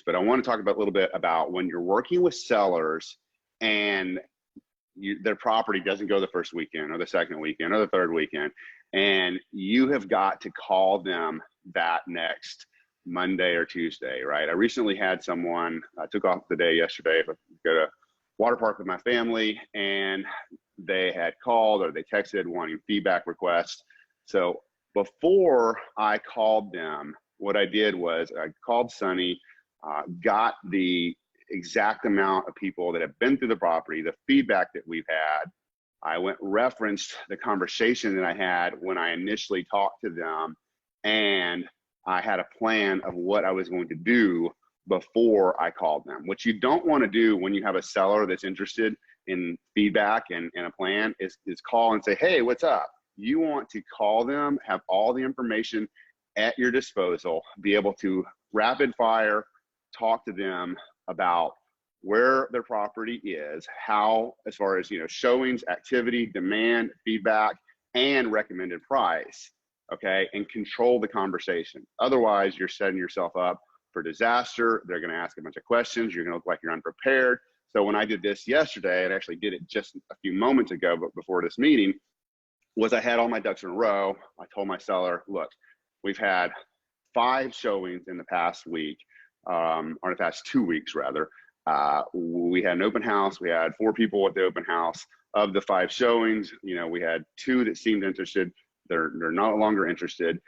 but I want to talk about a little bit about when you're working with sellers and their property doesn't go the first weekend or the second weekend or the third weekend, and you have got to call them that next Monday or Tuesday, right? I recently had someone, I took off the day yesterday to go to water park with my family, and they had called or they texted wanting feedback requests. So before I called them, what I did was I called Sunny, got the exact amount of people that have been through the property, the feedback that we've had. I referenced the conversation that I had when I initially talked to them, and I had a plan of what I was going to do before I called them. What you don't want to do when you have a seller that's interested in feedback and a plan is call and say, hey, what's up? You want to call them, have all the information at your disposal, be able to rapid fire talk to them about where their property is, how, as far as, showings, activity, demand, feedback, and recommended price, okay, and control the conversation. Otherwise, you're setting yourself up for disaster. They're going to ask a bunch of questions. You're going to look like you're unprepared. So when I did this yesterday, and actually did it just a few moments ago, but before this meeting, was I had all my ducks in a row. I told my seller, look, we've had 5 showings in the past week, or the past 2 weeks rather. We had an open house. We had 4 people at the open house. Of the 5 showings, we had 2 that seemed interested. They're no longer interested.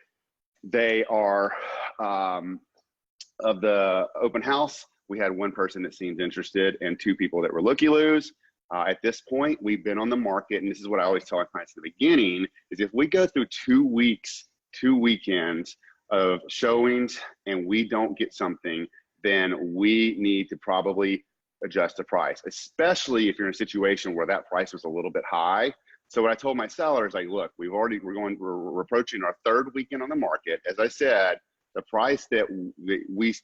They are, of the open house, we had 1 person that seemed interested and 2 people that were looky-loos. At this point, we've been on the market, and this is what I always tell my clients at the beginning, is if we go through 2 weeks, 2 weekends of showings and we don't get something, then we need to probably adjust the price, especially if you're in a situation where that price was a little bit high. So what I told my sellers, like, look, we're approaching our 3rd weekend on the market. As I said, the price that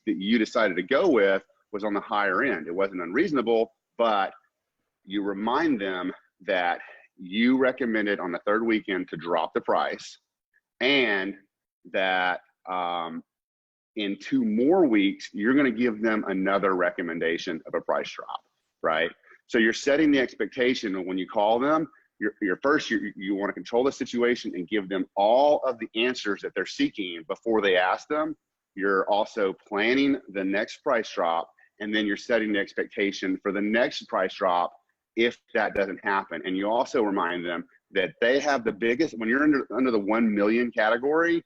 you decided to go with was on the higher end. It wasn't unreasonable, but you remind them that you recommended on the 3rd weekend to drop the price, and that in 2 more weeks, you're going to give them another recommendation of a price drop, right? So you're setting the expectation when you call them. You want to control the situation and give them all of the answers that they're seeking before they ask them. You're also planning the next price drop, and then you're setting the expectation for the next price drop if that doesn't happen. And you also remind them that they have the biggest, when you're under the 1 million category,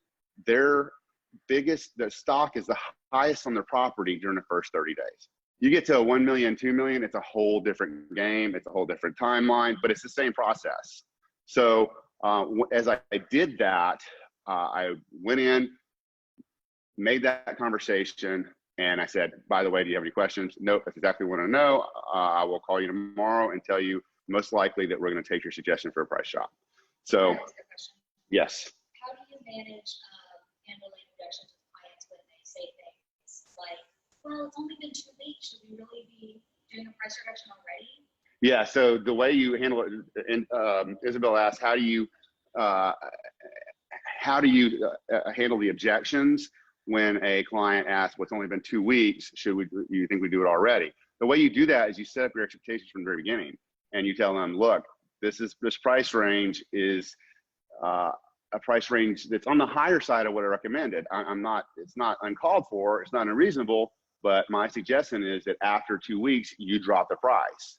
their stock is the highest on their property during the first 30 days. You get to a 1 million, 2 million, it's a whole different game. It's a whole different timeline, but it's the same process. So as I did that, I went in, made that conversation, and I said, by the way, do you have any questions? Nope, that's exactly what I know. I will call you tomorrow and tell you most likely that we're going to take your suggestion for a price shop. So, yes. How do you manage handling objections with clients when they say things like, well, it's only been 2 weeks. Should we really be doing a price reduction already? Yeah, so the way you handle it, and Isabel asked, how do you handle the objections when a client asks, well, it's only been 2 weeks, you think we do it already? The way you do that is you set up your expectations from the very beginning, and you tell them, look, this price range is a price range that's on the higher side of what I recommended. It's not uncalled for, it's not unreasonable, but my suggestion is that after 2 weeks, you drop the price.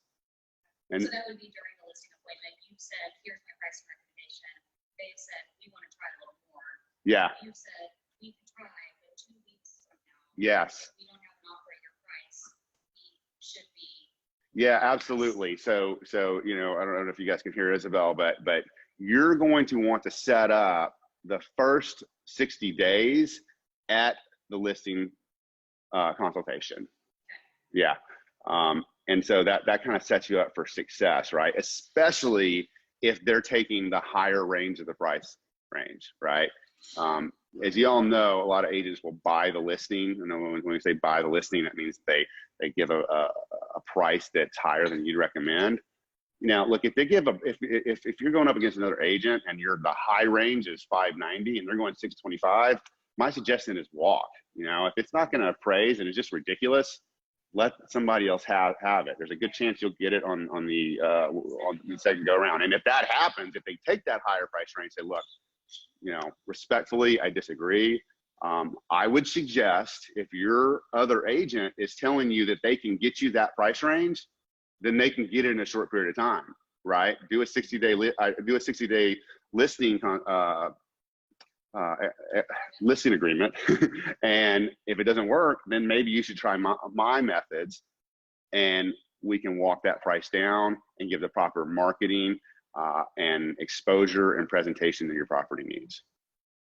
And so that would be during the listing appointment. You said, here's my price recommendation. They said, we want to try a little more. Yeah. You said, we can try, but 2 weeks from now, yes. if we don't have an offer at your price, we should be. Yeah, absolutely. So I don't know if you guys can hear Isabel, but you're going to want to set up the first 60 days at the listing consultation. Yeah. And so that kind of sets you up for success, right? Especially if they're taking the higher range of the price range, right? As you all know, a lot of agents will buy the listing. When we say buy the listing, that means they give a price that's higher than you'd recommend. Now, look, if you're going up against another agent and the high range is $590 and they're going $625, my suggestion is walk. You know, if it's not going to appraise and it's just ridiculous, let somebody else have it. There's a good chance you'll get it on the second go around. And if that happens, if they take that higher price range, say, look, you know, respectfully, I disagree. I would suggest if your other agent is telling you that they can get you that price range, then they can get it in a short period of time, right? Do a 60-day listing listing agreement. And if it doesn't work, then maybe you should try my methods, and we can walk that price down and give the proper marketing and exposure and presentation that your property needs.